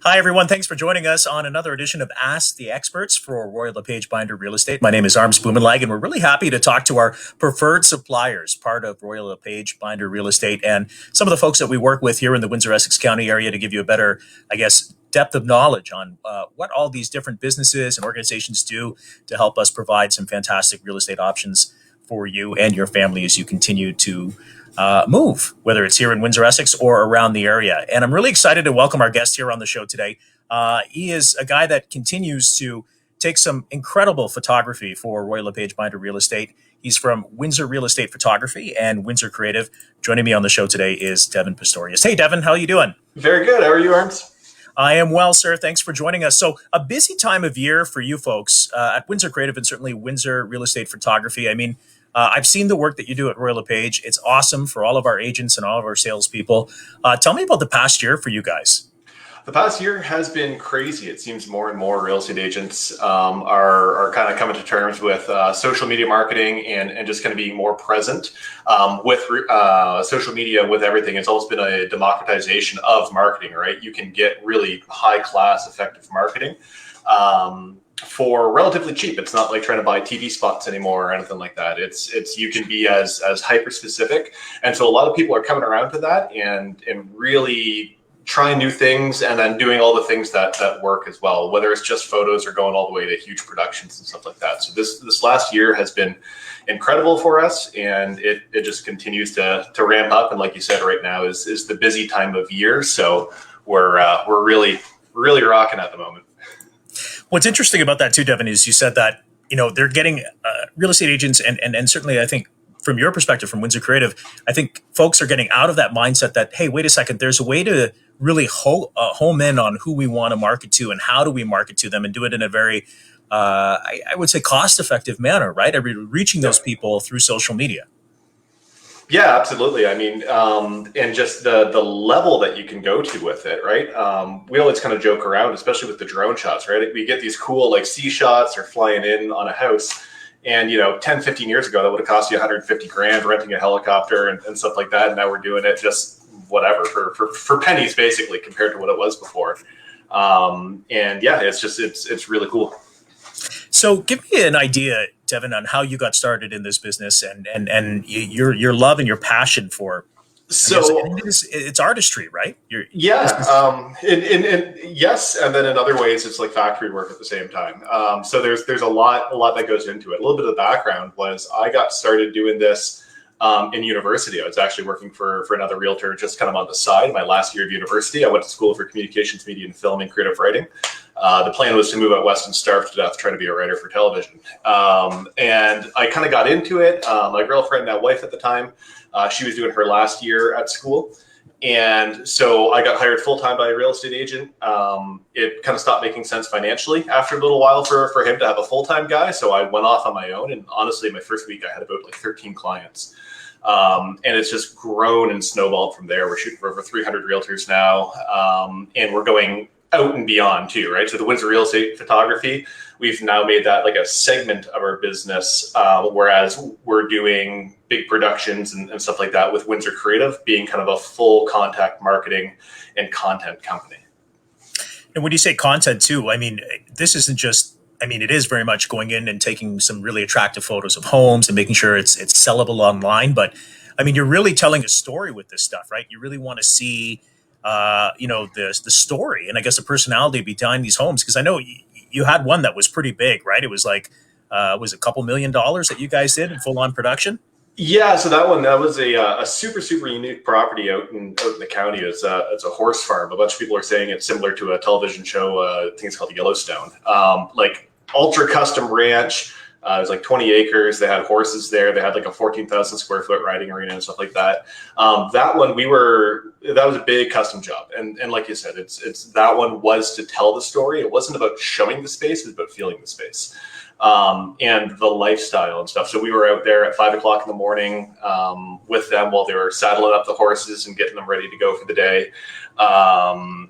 Hi, everyone. Thanks for joining us on another edition of Ask the Experts for Royal LePage Binder Real Estate. My name is Arms Boomenlag, and we're really happy to talk to our preferred suppliers, part of Royal LePage Binder Real Estate, and some of the folks that we work with here in the Windsor Essex County area to give you a better, depth of knowledge on what all these different businesses and organizations do to help us provide some fantastic real estate options for you and your family as you continue to move, whether it's here in Windsor, Essex, or around the area. And I'm really excited to welcome our guest here on the show today. He is a guy that continues to take some incredible photography for Royal LePage Binder Real Estate. He's from Windsor Real Estate Photography and Windsor Creative. Joining me on the show today is Devon Pastorius. Hey, Devon, how are you doing? Very good. How are you, Arms? I am well, sir. Thanks for joining us. So a busy time of year for you folks at Windsor Creative and certainly Windsor Real Estate Photography. I've seen the work that you do at Royal LePage. It's awesome for all of our agents and all of our salespeople. Tell me about the past year for you guys. The past year has been crazy. It seems more and more real estate agents are kind of coming to terms with social media marketing and just kind of being more present with social media with everything. It's almost been a democratization of marketing, right? You can get really high class, effective marketing for relatively cheap. It's not like trying to buy TV spots anymore or anything like that. It's you can be as hyper specific, and so a lot of people are coming around to that and really trying new things and then doing all the things that work as well, whether it's just photos or going all the way to huge productions and stuff like that. So this last year has been incredible for us, and it just continues to ramp up. And like you said, right now is the busy time of year. So we're really rocking at the moment. What's interesting about that too, Devon, is you said that, they're getting real estate agents and certainly I think from your perspective from Windsor Creative, I think folks are getting out of that mindset that, hey, wait a second, there's a way to really home in on who we want to market to and how do we market to them and do it in a very, I would say, cost-effective manner, right? Reaching those people through social media. Yeah, absolutely. And just the level that you can go to with it, right? We always kind of joke around, especially with the drone shots, right? We get these cool like sea shots or flying in on a house. And, 10, 15 years ago, that would have cost you 150 grand renting a helicopter and stuff like that. And now we're doing it just whatever for pennies, basically, compared to what it was before. And yeah, it's really cool. So give me an idea, Devon, on how you got started in this business and your love and your passion for. So it's artistry, right? Yes, and then in other ways it's like factory work at the same time. So there's a lot that goes into it. A little bit of the background was I got started doing this in university. I was actually working for another realtor just kind of on the side. My last year of university, I went to school for communications, media, and film and creative writing. The plan was to move out west and starve to death trying to be a writer for television. And I kind of got into it. My girlfriend, now wife at the time, she was doing her last year at school. And so I got hired full-time by a real estate agent. It kind of stopped making sense financially after a little while for him to have a full-time guy. So I went off on my own. And honestly, my first week, I had about like 13 clients. And it's just grown and snowballed from there. We're shooting for over 300 realtors now. And we're going out and beyond too, right? So the Windsor Real Estate Photography, we've now made that like a segment of our business, whereas we're doing big productions and stuff like that with Windsor Creative being kind of a full contact marketing and content company. And when you say content too, this isn't just, it is very much going in and taking some really attractive photos of homes and making sure it's sellable online. But you're really telling a story with this stuff, right? You really want to see the story and I guess the personality behind these homes. Because I know you had one that was pretty big, right? It was like, was it a couple $1 million that you guys did in full on production? Yeah, so that was a super unique property out in the county. It's a horse farm. A bunch of people are saying it's similar to a television show. I think it's called Yellowstone. Like ultra custom ranch. It was like 20 acres. They had horses there. They had like a 14,000 square foot riding arena and stuff like that. That one that was a big custom job. And like you said, it's that one was to tell the story. It wasn't about showing the space, it was about feeling the space. And the lifestyle and stuff. So we were out there at 5 o'clock in the morning with them while they were saddling up the horses and getting them ready to go for the day.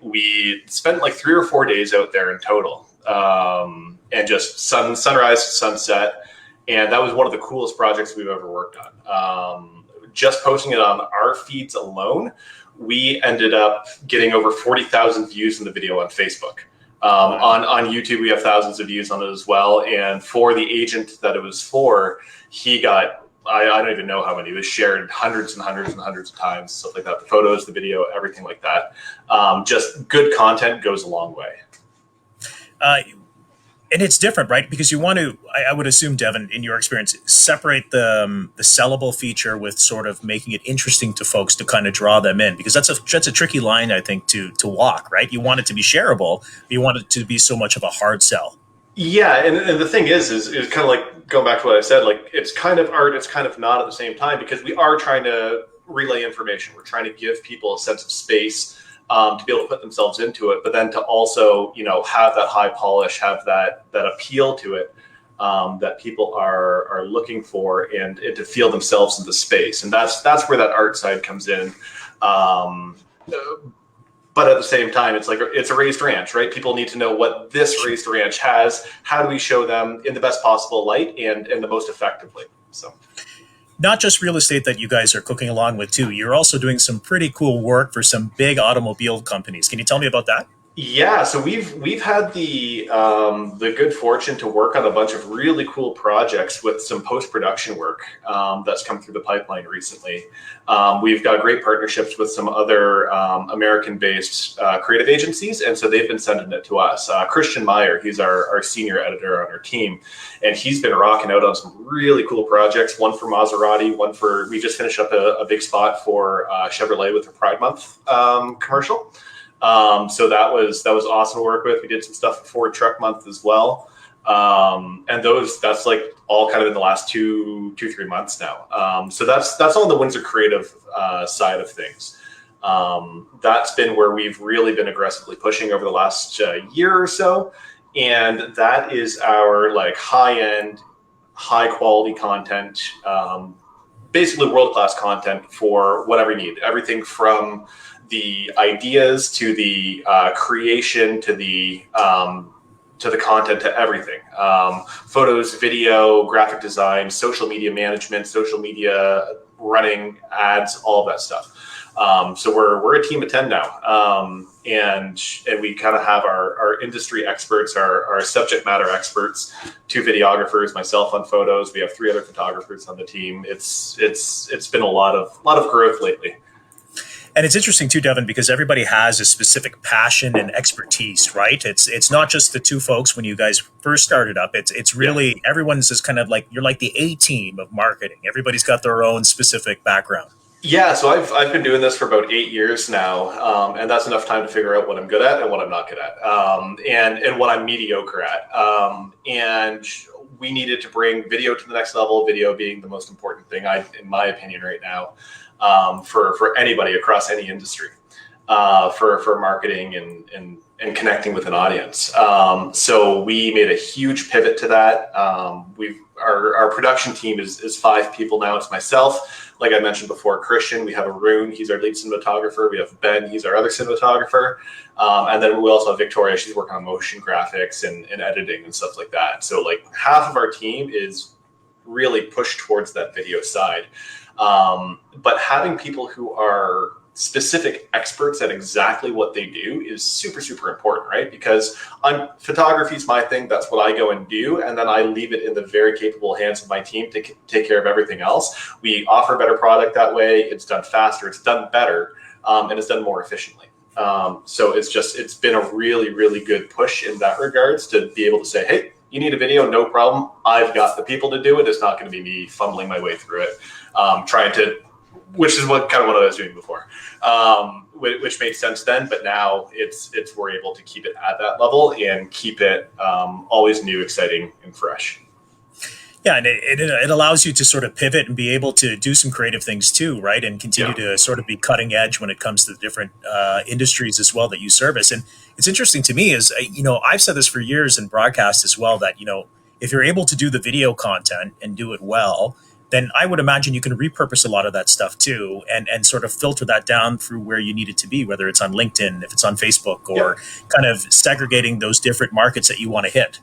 We spent like 3 or 4 days out there in total. And just sunrise to sunset. And that was one of the coolest projects we've ever worked on. just posting it on our feeds alone, we ended up getting over 40,000 views in the video on Facebook. On YouTube, we have thousands of views on it as well. And for the agent that it was for, he got, I don't even know how many. It was shared hundreds and hundreds and hundreds of times, stuff like that. The photos, the video, everything like that. Just good content goes a long way. And it's different, right? Because you want to, I would assume, Devon, in your experience, separate the sellable feature with sort of making it interesting to folks to kind of draw them in, because that's a tricky line, I think, to walk, right? You want it to be shareable, but you want it to be so much of a hard sell. Yeah, and the thing is kind of like going back to what I said, like it's kind of art, it's kind of not at the same time, because we are trying to relay information. We're trying to give people a sense of space to be able to put themselves into it, but then to also, have that high polish, have that appeal to it that people are looking for, and to feel themselves in the space. And that's where that art side comes in. But at the same time, it's like it's a raised ranch, right? People need to know what this raised ranch has. How do we show them in the best possible light and the most effectively? So. Not just real estate that you guys are cooking along with too. You're also doing some pretty cool work for some big automobile companies. Can you tell me about that? Yeah, so we've had the good fortune to work on a bunch of really cool projects with some post-production work that's come through the pipeline recently. We've got great partnerships with some other American-based creative agencies, and so they've been sending it to us. Christian Meyer, he's our senior editor on our team, and he's been rocking out on some really cool projects. One for Maserati, we just finished up a big spot for Chevrolet with their Pride Month commercial. So that was awesome to work with. We did some stuff for Ford Truck Month as well. And that's like all kind of in the last 3 months now. So that's on the Windsor creative side of things. That's been where we've really been aggressively pushing over the last year or so. And that is our like high-end, high-quality content, basically world-class content for whatever you need. Everything from the ideas to the creation to the content, to everything. Photos, video, graphic design, social media management, social media running, ads, all of that stuff. So we're a team of 10 now. And we kind of have our industry experts, our subject matter experts, 2 videographers, myself on photos. We have 3 other photographers on the team. It's been a lot of growth lately. And it's interesting too, Devon, because everybody has a specific passion and expertise, right? It's not just the 2 folks when you guys first started up. It's really everyone's just kind of like, you're like the A team of marketing. Everybody's got their own specific background. Yeah, so I've been doing this for about 8 years now, and that's enough time to figure out what I'm good at and what I'm not good at, and what I'm mediocre at. And we needed to bring video to the next level. Video being the most important thing, in my opinion, right now. For anybody across any industry, for marketing and connecting with an audience. So we made a huge pivot to that. Our production team is 5 people now. It's myself, like I mentioned before, Christian. We have Arun, he's our lead cinematographer. We have Ben, he's our other cinematographer. And then we also have Victoria, she's working on motion graphics and editing and stuff like that. So like half of our team is really pushed towards that video side. But having people who are specific experts at exactly what they do is super, super important, right? Because photography is my thing. That's what I go and do. And then I leave it in the very capable hands of my team to take care of everything else. We offer a better product that way. It's done faster, it's done better, and it's done more efficiently. So it's been a really, really good push in that regards to be able to say, hey, you need a video, no problem. I've got the people to do it. It's not going to be me fumbling my way through it, which is what I was doing before, which made sense then. But now we're able to keep it at that level and keep it always new, exciting, and fresh. Yeah, and it allows you to sort of pivot and be able to do some creative things too, right? And continue to sort of be cutting edge when it comes to the different industries as well that you service. And it's interesting to me is, I've said this for years in broadcast as well, that, if you're able to do the video content and do it well, then I would imagine you can repurpose a lot of that stuff too, and sort of filter that down through where you need it to be, whether it's on LinkedIn, if it's on Facebook, or kind of segregating those different markets that you want to hit.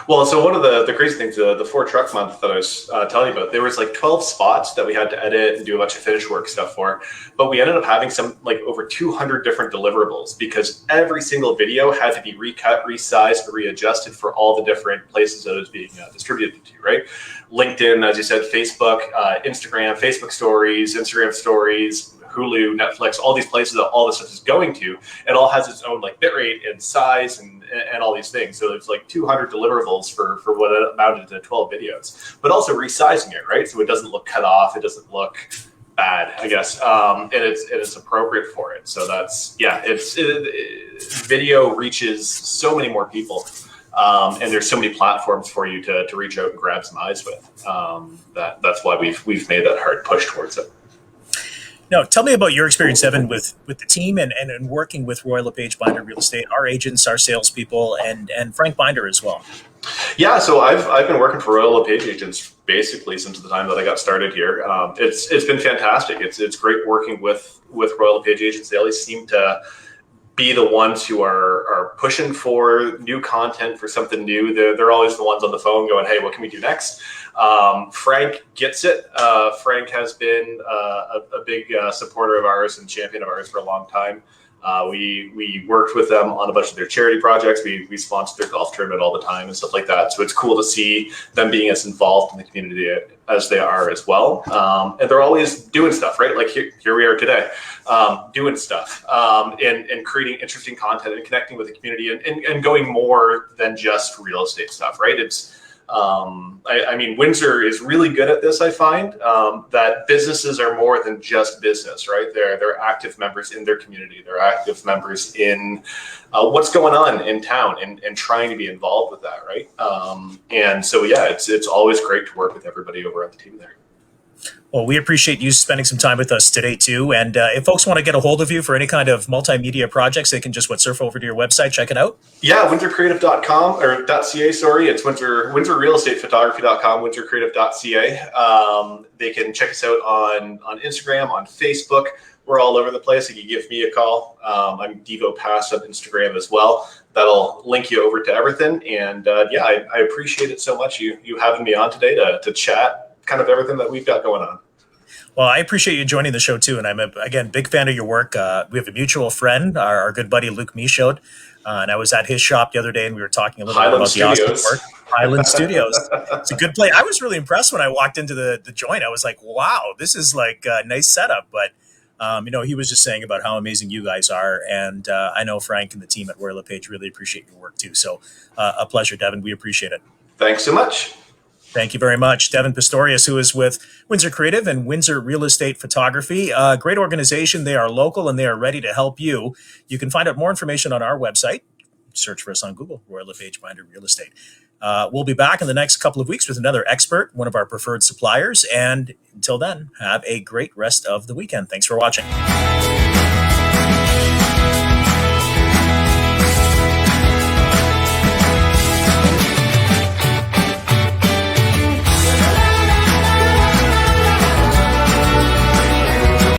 Well, so one of the crazy things, the Ford truck month that I was telling you about, there was like 12 spots that we had to edit and do a bunch of finish work stuff for, but we ended up having some like over 200 different deliverables because every single video had to be recut, resized, readjusted for all the different places that it was being distributed to, right? LinkedIn, as you said, Facebook, Instagram, Facebook stories, Instagram stories, Hulu, Netflix, all these places that all this stuff is going to. It all has its own like bitrate and size and all these things. So there's like 200 deliverables for what amounted to 12 videos, but also resizing it, right? So it doesn't look cut off. It doesn't look bad, I guess. And it's appropriate for it. So that's, yeah, video reaches so many more people. And there's so many platforms for you to reach out and grab some eyes with. That's why we've made that hard push towards it. No, tell me about your experience, Devon, with the team and working with Royal LePage Binder Real Estate, our agents, our salespeople, and Frank Binder as well. Yeah, so I've been working for Royal LePage agents basically since the time that I got started here. It's been fantastic. It's great working with Royal LePage agents. They always seem to be the ones who are pushing for new content, for something new. They're always the ones on the phone going, hey, what can we do next? Frank gets it. Frank has been a big supporter of ours and champion of ours for a long time. We worked with them on a bunch of their charity projects. We sponsored their golf tournament all the time and stuff like that. So it's cool to see them being as involved in the community as they are as well. And they're always doing stuff, right? Like here we are today, doing stuff and creating interesting content and connecting with the community and going more than just real estate stuff, right? It's I mean, Windsor is really good at this. I find that businesses are more than just business, right? They're active members in their community. They're active members in what's going on in town and trying to be involved with that, right? And so, yeah, it's always great to work with everybody over at the team there. Well, we appreciate you spending some time with us today, too. And if folks want to get a hold of you for any kind of multimedia projects, they can just surf over to your website, check it out. Yeah, windsorcreative.com or .ca, sorry. It's Windsor Real Estate Photography.com, windsorcreative.ca. They can check us out on Instagram, on Facebook. We're all over the place. You can give me a call. I'm Devon Pastorius on Instagram as well. That'll link you over to everything. And yeah, I appreciate it so much. You having me on today to chat kind of everything that we've got going on. Well, I appreciate you joining the show too, and I'm again big fan of your work. We have a mutual friend, our good buddy Luke Michaud, and I was at his shop the other day, and we were talking a little bit about Studios. the Austin work. Highland Studios. It's a good place. I was really impressed when I walked into the joint. I was like, "Wow, this is like a nice setup." But he was just saying about how amazing you guys are, and I know Frank and the team at Royal LePage really appreciate your work too. So, a pleasure, Devon. We appreciate it. Thanks so much. Thank you very much. Devon Pastorius, who is with Windsor Creative and Windsor Real Estate Photography. Great organization. They are local and they are ready to help you. You can find out more information on our website. Search for us on Google, Royal LePage Binder Real Estate. We'll be back in the next couple of weeks with another expert, one of our preferred suppliers. And until then, have a great rest of the weekend. Thanks for watching.